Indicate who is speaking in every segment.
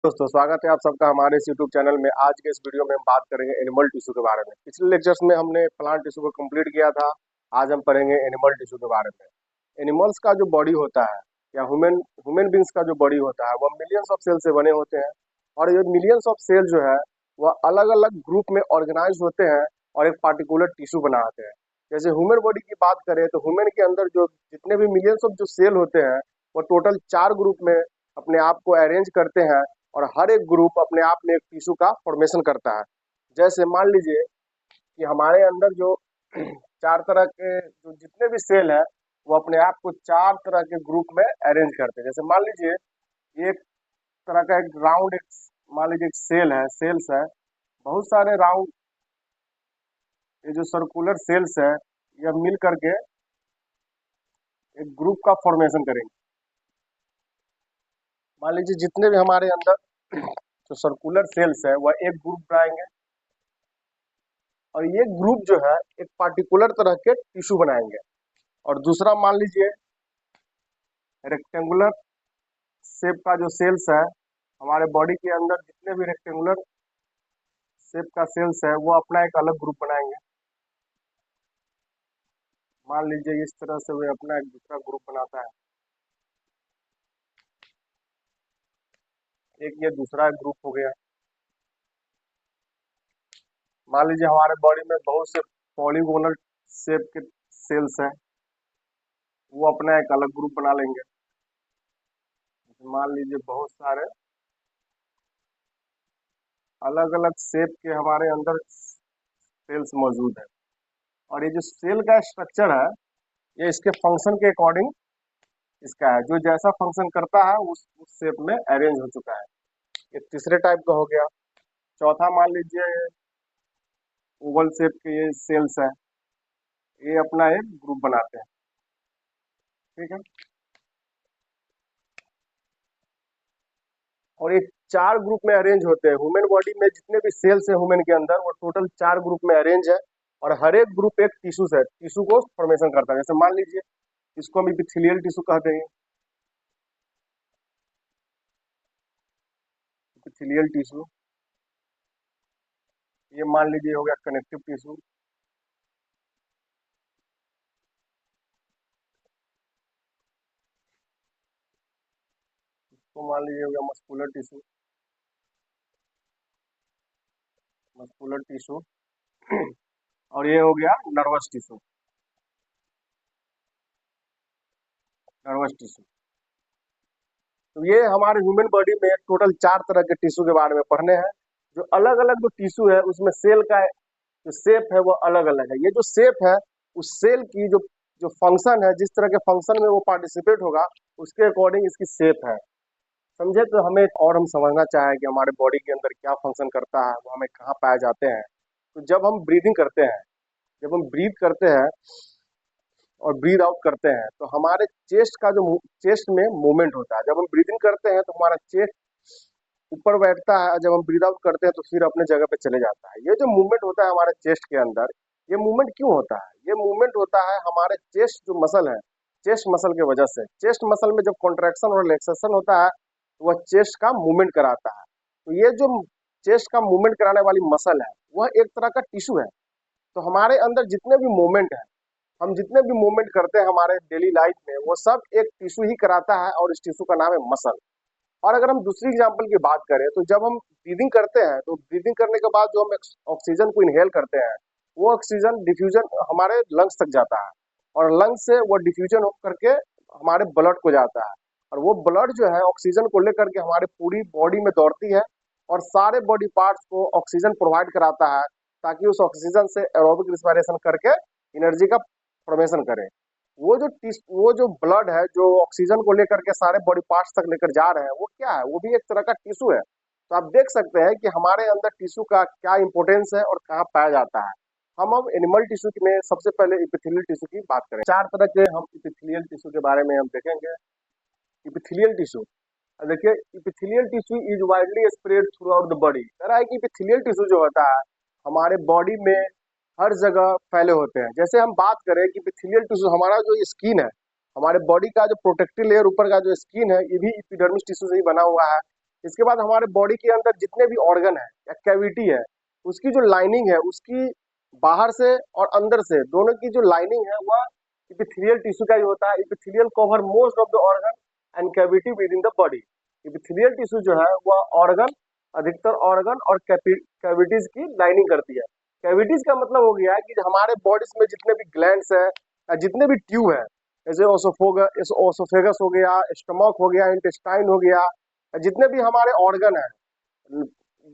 Speaker 1: दोस्तों, स्वागत है आप सबका हमारे इस यूट्यूब चैनल में। आज के इस वीडियो में हम बात करेंगे एनिमल टिश्यू के बारे में। पिछले लेक्चर्स में हमने प्लांट टिश्यू को कंप्लीट किया था। आज हम पढ़ेंगे एनिमल टिश्यू के बारे में। एनिमल्स का जो बॉडी होता है या ह्यूमन ह्यूमन बींग्स का जो बॉडी होता है वह मिलियंस ऑफ सेल से बने होते हैं। और ये मिलियंस ऑफ सेल जो है वह अलग अलग ग्रुप में ऑर्गेनाइज होते हैं और एक पार्टिकुलर टिश्यू बनाते हैं। जैसे ह्यूमन बॉडी की बात करें तो ह्यूमन के अंदर जो जितने भी मिलियंस ऑफ जो सेल होते हैं वो टोटल 4 ग्रुप में अपने आप को अरेंज करते हैं। और हर एक ग्रुप अपने आप में एक टिश्यू का फॉर्मेशन करता है। जैसे मान लीजिए कि हमारे अंदर जो 4 तरह के जो जितने भी सेल है वो अपने आप को 4 तरह के ग्रुप में अरेंज करते हैं। जैसे मान लीजिए एक तरह का एक राउंड एक मान लीजिए एक सेल है, सेल्स है, बहुत सारे राउंड, ये जो सर्कुलर सेल्स है यह मिल करके एक ग्रुप का फॉर्मेशन करेंगे। मान लीजिए जितने भी हमारे अंदर जो सर्कुलर सेल्स है वह एक ग्रुप बनाएंगे और ये ग्रुप जो है एक पार्टिकुलर तरह के टिश्यू बनाएंगे। और दूसरा मान लीजिए रेक्टेंगुलर शेप का जो सेल्स है, हमारे बॉडी के अंदर जितने भी रेक्टेंगुलर शेप का सेल्स है वो अपना एक अलग ग्रुप बनाएंगे। मान लीजिए इस तरह से वो अपना एक दूसरा ग्रुप बनाता है। एक ये दूसरा ग्रुप हो गया। मान लीजिए हमारे बॉडी में बहुत से पॉलीगोनल शेप के सेल्स हैं, वो अपना एक अलग ग्रुप बना लेंगे। मान लीजिए बहुत सारे अलग अलग शेप के हमारे अंदर सेल्स मौजूद है। और ये जो सेल का स्ट्रक्चर है ये इसके फंक्शन के अकॉर्डिंग इसका है, जो जैसा फंक्शन करता है उस शेप में अरेंज हो चुका है। ये तीसरे टाइप का हो गया। चौथा मान लीजिए ओवल शेप के ये सेल्स है, ये अपना एक ग्रुप बनाते हैं। ठीक है। और ये 4 ग्रुप में अरेंज होते हैं। ह्यूमन बॉडी में जितने भी सेल्स है ह्यूमन के अंदर वो टोटल 4 ग्रुप में अरेंज है। और हर एक ग्रुप एक टिश्यू है, टिश्यू को फॉर्मेशन करता है। जैसे मान लीजिए इसको हम इपिथेलियल टिश्यू कहते हैं। इपिथेलियल टिश्यू, ये मान लीजिए हो गया कनेक्टिव टिश्यू। तो मान लीजिए हो गया मस्कुलर टिश्यू। मस्कुलर टिश्यू और ये हो गया नर्वस टिश्यू। Nervous tissue. तो ये हमारे ह्यूमन बॉडी में टोटल 4 तरह के टिश्यू के बारे में पढ़ने हैं। जो अलग अलग जो टिश्यू है उसमें सेल का जो शेप है वो अलग अलग है। ये जो शेप है उस सेल की जो जो फंक्शन है, जिस तरह के फंक्शन में वो पार्टिसिपेट होगा उसके अकॉर्डिंग इसकी शेप है। समझे? तो हमें और हम समझना चाहे कि हमारे बॉडी के अंदर क्या फंक्शन करता है, वो हमें कहाँ पाए जाते हैं। तो जब हम ब्रीदिंग करते हैं, जब हम ब्रीथ करते हैं और ब्रीद आउट करते हैं तो हमारे चेस्ट का जो चेस्ट में मूवमेंट होता है। जब हम ब्रीदिंग करते हैं तो हमारा चेस्ट ऊपर बैठता है और जब हम ब्रीद आउट करते हैं तो फिर अपने जगह पे चले जाता है। ये जो मूवमेंट होता है हमारे चेस्ट के अंदर, ये मूवमेंट क्यों होता है? ये मूवमेंट होता है हमारे चेस्ट जो मसल है, चेस्ट मसल की वजह से। चेस्ट मसल में जब कॉन्ट्रैक्शन और रिलैक्सेशन होता है तो वह चेस्ट का मूवमेंट कराता है। तो ये जो चेस्ट का मूवमेंट कराने वाली मसल है वह एक तरह का टिश्यू है। तो हमारे अंदर जितने भी मूवमेंट है, हम जितने भी मूवमेंट करते हैं हमारे डेली लाइफ में, वो सब एक टिश्यू ही कराता है और इस टिश्यू का नाम है मसल। और अगर हम दूसरी एग्जांपल की बात करें तो जब हम ब्रीदिंग करते हैं तो ब्रीदिंग करने के बाद जो हम ऑक्सीजन को इनहेल करते हैं वो ऑक्सीजन डिफ्यूजन हमारे लंग्स तक जाता है और लंग्स से वो डिफ्यूजन होकर के हमारे ब्लड को जाता है। और वो ब्लड जो है ऑक्सीजन को लेकर के हमारे पूरी बॉडी में दौड़ती है और सारे बॉडी पार्ट्स को ऑक्सीजन प्रोवाइड कराता है, ताकि उस ऑक्सीजन से एरोबिक रिस्पायरेशन करके एनर्जी का फॉर्मेशन करें। वो जो ब्लड है जो ऑक्सीजन को लेकर के सारे बॉडी पार्ट्स तक लेकर जा रहे हैं वो क्या है? वो भी एक तरह का टिश्यू है। तो आप देख सकते हैं कि हमारे अंदर टिश्यू का क्या इंपॉर्टेंस है और कहाँ पाया जाता है। हम अब एनिमल टिश्यू में सबसे पहले इपिथेलियल टिश्यू की बात करें। 4 तरह के हम इपिथेलियल टिश्यू के बारे में हम देखेंगे। इपिथेलियल टिश्यू, देखिए epithelial tissue is widely spread through out the body. कह रहा है कि इपिथेलियल टिश्यू जो होता है हमारे बॉडी में हर जगह फैले होते हैं। जैसे हम बात करें कि इपिथेलियल टिश्यू, हमारा जो स्किन है, हमारे बॉडी का जो प्रोटेक्टिव लेयर ऊपर का जो स्किन है ये भी एपिडर्मिस टिश्यू से ही बना हुआ है। इसके बाद हमारे बॉडी के अंदर जितने भी ऑर्गन है या कैविटी है, उसकी जो लाइनिंग है, उसकी बाहर से और अंदर से दोनों की जो लाइनिंग है वह इपिथेलियल टिश्यू का ही होता है। Epithelial cover most of the organ and cavity with in the body. Epithelial tissue जो है वह ऑर्गन, अधिकतर ऑर्गन और कैविटीज की लाइनिंग करती है। कैविटीज का मतलब हो गया कि हमारे बॉडीज में जितने भी ग्लैंड्स है या जितने भी ट्यूब है, जैसे ओसोफेगस हो गया, स्टमक हो गया, इंटेस्टाइन हो गया, जितने भी हमारे ऑर्गन है,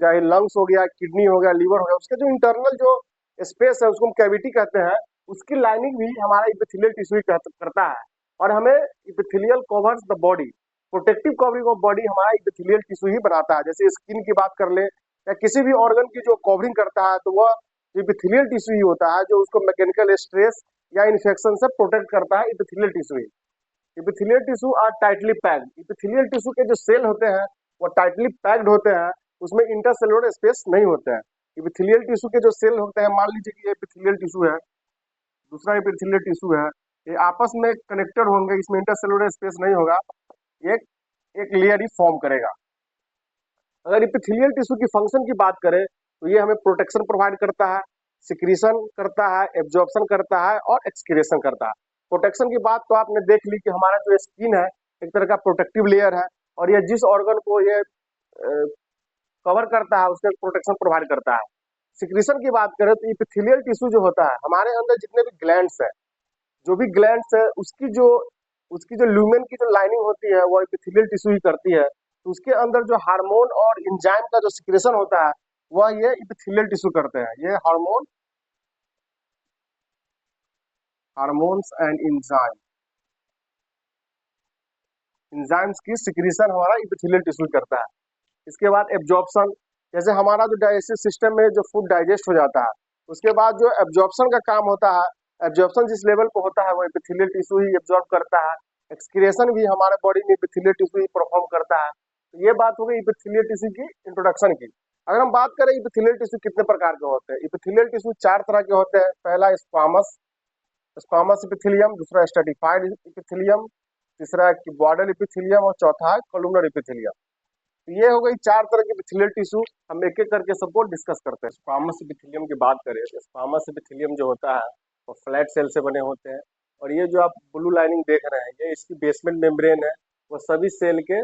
Speaker 1: चाहे लंग्स हो गया, किडनी हो गया, लीवर हो गया, उसके जो इंटरनल जो स्पेस है उसको हम कैविटी कहते हैं। उसकी लाइनिंग भी हमारा इपिथेलियल टिश्यू करता है। और हमें epithelial covers the body, protective covering of body हमारा इपिथेलियल टिश्यू ही बनाता है। जैसे स्किन की बात कर ले या किसी भी ऑर्गन की जो कवरिंग करता है, तो वह इपिथेलियल टिश्यू ही होता है, जो उसको मैकेनिकल स्ट्रेस या इन्फेक्शन से प्रोटेक्ट करता है, इपिथेलियल टिश्यू ही। Epithelial tissue are tightly packed. Epithelial tissue के जो सेल होते हैं वो टाइटली पैक्ड होते हैं, उसमें इंटरसेलुलर स्पेस नहीं होते हैं। इपिथेलियल टिश्यू के जो सेल होते हैं, मान लीजिए कि ये इपिथेलियल टिश्यू है, दूसरा इपिथेलियल टिश्यू है, ये आपस में कनेक्टेड होंगे, इसमें इंटरसेलुलर स्पेस नहीं होगा, एक एक लेयर ही फॉर्म करेगा। अगर इपिथेलियल टिश्यू की फंक्शन की बात करें तो ये हमें प्रोटेक्शन प्रोवाइड करता है, सिक्रीशन करता है, एब्जॉर्प्शन करता है और एक्सक्रीशन करता है। प्रोटेक्शन की बात तो आपने देख ली कि हमारा जो स्किन है एक तरह का प्रोटेक्टिव लेयर है, और ये जिस ऑर्गन को ये कवर करता है उसका प्रोटेक्शन प्रोवाइड करता है। सिक्रीशन की बात करें तो इपिथेलियल टिश्यू जो होता है, हमारे अंदर जितने भी ग्लैंड्स है, जो भी ग्लैंड्स है, उसकी जो ल्यूमेन की जो लाइनिंग होती है वो इपिथेलियल टिश्यू ही करती है। तो उसके अंदर जो हार्मोन और एंजाइम का जो सिक्रेशन होता है वह ये इपिथेलियल टिश्यू करते हैं। ये हार्मोन्स एंड एंजाइम्स की सिक्रेशन हमारा इपिथेलियल टिश्यू करता है। इसके बाद एब्जॉर्प्शन, जैसे हमारा जो डाइजेस्टिव सिस्टम में जो फूड डाइजेस्ट हो जाता है, उसके बाद जो एब्जॉर्प्शन का काम होता है, एब्जॉर्प्शन जिस लेवल पर होता है वो इपिथेलियल टिश्यू ही एब्जॉर्ब करता है। एक्सक्रीशन भी हमारे बॉडी में इपिथेलियल टिश्यू ही परफॉर्म करता है। तो ये बात हो गई इपिथेलियल टिश्यू की इंट्रोडक्शन की। अगर हम बात करें इपिथेलियल टिश्यू कितने प्रकार के होते हैं, इपिथेलियल टिश्यू 4 तरह के होते हैं। पहला स्क्वामस इपिथेलियम, दूसरा स्ट्रैटिफाइड इपिथेलियम, तीसरा क्यूबॉइडल इपिथेलियम और चौथा है कॉलमनर इपिथेलियम। तो ये हो गई 4 तरह के इपिथेलियल टिश्यू। हम एक एक करके सबको डिस्कस करते हैं। स्क्वामस इपिथेलियम की बात करें तो स्क्वामस इपिथेलियम जो होता है वो फ्लैट सेल से बने होते हैं, और ये जो आप ब्लू लाइनिंग देख रहे हैं ये इसकी बेसमेंट मेम्ब्रेन है। वो सभी सेल के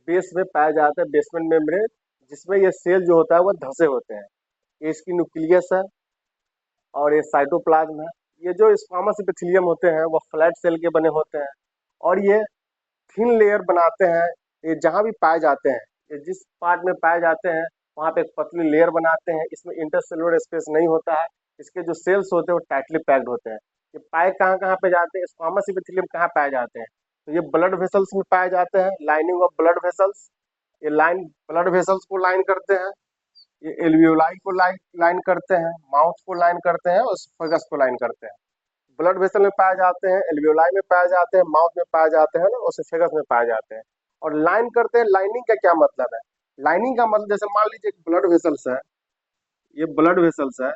Speaker 1: बेस में पाया जाता है, बेसमेंट मेम्ब्रेन, जिसमें ये सेल जो होता है वो धंसे होते हैं। ये इसकी न्यूक्लियस है और ये साइटोप्लाज्म है। ये जो स्क्वामस इपिथेलियम होते हैं वो फ्लैट सेल के बने होते हैं, और ये थिन लेयर बनाते हैं। ये जहाँ भी पाए जाते हैं, ये जिस पार्ट में पाए जाते हैं वहाँ पे एक पतली लेयर बनाते हैं। इसमें इंटरसेलुलर स्पेस नहीं होता है। इसके जो सेल्स होते हैं वो टाइटली पैक्ड होते हैं। ये पाए कहाँ कहाँ पे जाते हैं, स्क्वामस इपिथेलियम कहाँ पाए जाते हैं, तो ये ब्लड वेसल्स में पाए जाते हैं, लाइनिंग ऑफ ब्लड वेसल्स। ये लाइन ब्लड वेसल्स को लाइन करते हैं, ये एल्वियोलाई को लाइन करते हैं, माउथ को लाइन करते हैं और स्फेगस को लाइन करते हैं। ब्लड वेसल में पाए जाते हैं, एल्वियोलाई में पाए जाते हैं, माउथ में पाए जाते हैं ना, और स्फेगस में पाए जाते हैं। और लाइन करते हैं, लाइनिंग का क्या मतलब है? लाइनिंग का मतलब जैसे मान लीजिए ब्लड वेसल्स है, ये ब्लड वेसल्स है,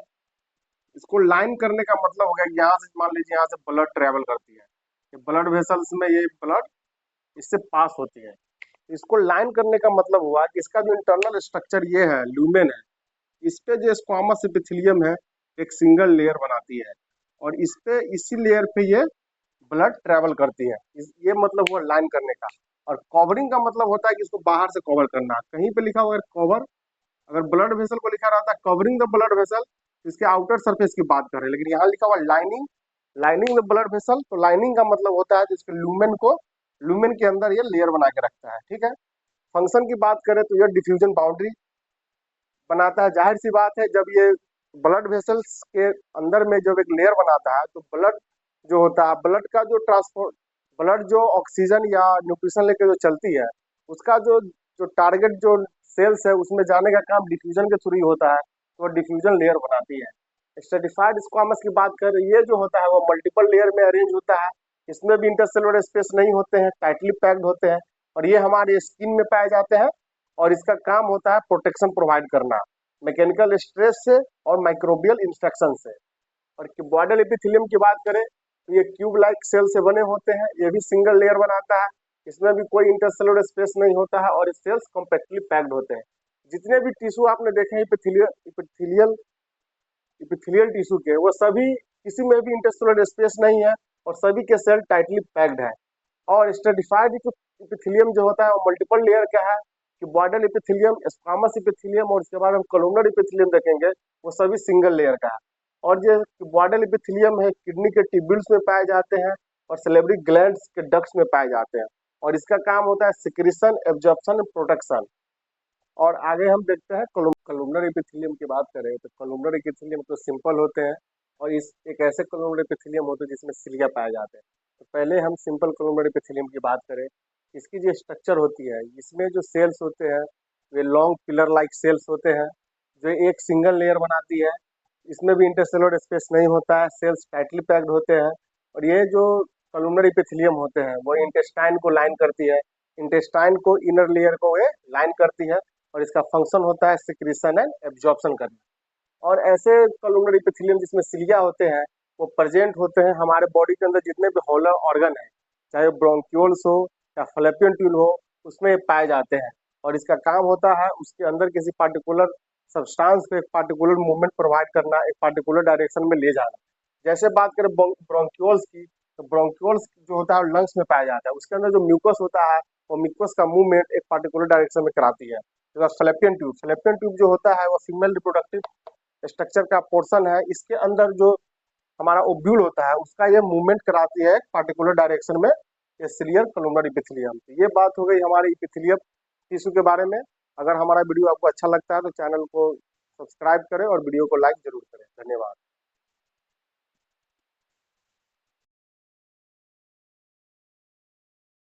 Speaker 1: इसको लाइन करने का मतलब हो गया कि यहाँ से मान लीजिए यहाँ से ब्लड ट्रेवल करती है, ये ब्लड वेसल्स में ये ब्लड इससे पास होती है। इसको लाइन करने का मतलब हुआ कि इसका जो इंटरनल स्ट्रक्चर ये है, ल्यूमेन है, इस पे जो स्क्वामस एपिथेलियम है एक सिंगल लेयर बनाती है, और इस पे इसी लेयर पे ये ब्लड ट्रेवल करती है। ये मतलब हुआ लाइन करने का। और कवरिंग का मतलब होता है कि इसको बाहर से कवर करना। कहीं पे लिखा हुआ है कवर, अगर ब्लड वेसल को लिखा रहता है कवरिंग द ब्लड वेसल, इसके आउटर सरफेस की बात कर रहे हैं, लेकिन यहाँ लिखा हुआ lining, lining the blood vessel. तो लाइनिंग का मतलब होता है जिसके लूमेन के अंदर ये लेयर बना के रखता है। ठीक है। फंक्शन की बात करें तो ये डिफ्यूजन बाउंड्री बनाता है। जाहिर सी बात है, जब ये ब्लड वेसल्स के अंदर में जब एक लेयर बनाता है तो ब्लड जो होता है, ब्लड का जो ट्रांसपोर्ट, ब्लड जो ऑक्सीजन या न्यूट्रिशन लेके जो चलती है, उसका जो जो टारगेट जो सेल्स है उसमें जाने का काम डिफ्यूजन के थ्रू ही होता है, तो डिफ्यूजन लेयर बनाती है। स्ट्रेटिफाइड स्क्वामस की बात करें, ये जो होता है वो मल्टीपल लेयर में अरेंज होता है। इसमें भी इंटरसेलुलर स्पेस नहीं होते हैं, टाइटली पैक्ड होते हैं, और ये हमारे स्किन में पाए जाते हैं। और इसका काम होता है प्रोटेक्शन प्रोवाइड करना मैकेनिकल स्ट्रेस से और माइक्रोबियल इंफेक्शन से। और क्यूबॉइडल एपिथेलियम की बात करें तो ये क्यूब लाइक सेल से बने होते हैं, ये भी सिंगल लेयर बनाता है। इसमें भी कोई इंटरसेलुलर स्पेस नहीं होता है और ये सेल्स कॉम्पैक्टली पैक्ड होते हैं। जितने भी टिश्यू आपने देखे हैं इपिथेलियल टिश्यू के, वो सभी किसी में भी इंटरसेलुलर स्पेस नहीं है और सभी के सेल टाइटली पैक्ड है। और स्ट्रेटिफाइड इपिथेलियम जो होता है वो मल्टीपल लेयर का है कि बॉर्डर इपिथेलियम, स्क्वामस इपिथेलियम और उसके बाद हम कोलुमनर इपिथेलियम देखेंगे, वो सभी सिंगल लेयर का है। और जो बॉर्डर इपिथेलियम है किडनी के ट्यूब्यूल्स में पाए जाते हैं और सेलेब्री ग्लैंड्स के डक्ट्स में पाए जाते हैं और इसका काम होता है सिक्रीशन, एब्जॉर्प्शन, प्रोटेक्शन। और आगे हम देखते हैं कोलुमनर एपिथेलियम की बात करें तो कोलुमनर एपिथेलियम तो सिंपल होते हैं और इस एक ऐसे कोलुमनर एपिथेलियम होते हैं जिसमें सिलिया पाए जाते हैं। तो पहले हम सिंपल कोलुमनर एपिथेलियम की बात करें, इसकी जो स्ट्रक्चर होती है, इसमें जो सेल्स होते हैं वे लॉन्ग पिलर लाइक सेल्स होते हैं जो एक सिंगल लेयर बनाती है। इसमें भी इंटरसेलुलर स्पेस नहीं होता है, सेल्स टाइटली पैक्ड होते हैं। और ये जो कोलुमनर एपिथेलियम होते हैं वो इंटेस्टाइन को लाइन करती है, इंटेस्टाइन को इनर लेयर को ये लाइन करती है और इसका फंक्शन होता है सिक्रीशन एंड एब्जॉर्प्शन करना। और ऐसे कोलुमनर एपिथेलियम जिसमें सिलिया होते हैं वो प्रेजेंट होते हैं हमारे बॉडी के अंदर जितने भी हॉलर ऑर्गन है, चाहे ब्रोंक्यूल्स हो या फैलोपियन ट्यूब हो, उसमें ये पाए जाते हैं। और इसका काम होता है उसके अंदर किसी पार्टिकुलर सब्सटेंस को एक पार्टिकुलर मूवमेंट प्रोवाइड करना, एक पार्टिकुलर डायरेक्शन में ले जाना। जैसे बात करें ब्रोंक्यूल्स की, तो ब्रोंक्यूल्स जो होता है लंग्स में पाया जाता है, उसके अंदर जो म्यूकस होता है वो म्यूकस का मूवमेंट एक पार्टिकुलर डायरेक्शन में कराती है। फ्लैपियन ट्यूब जो होता है वो फीमेल रिप्रोडक्टिव स्ट्रक्चर का पोर्शन है, इसके अंदर जो हमारा ओव्यूल होता है उसका ये मूवमेंट कराती है पार्टिकुलर डायरेक्शन में, ये सिलियर कोलुमनर इपिथेलियम। ये बात हो गई हमारे इपिथेलियम टिश्यू के बारे में। अगर हमारा वीडियो आपको अच्छा लगता है तो चैनल को सब्सक्राइब करें और वीडियो को लाइक जरूर करें। धन्यवाद।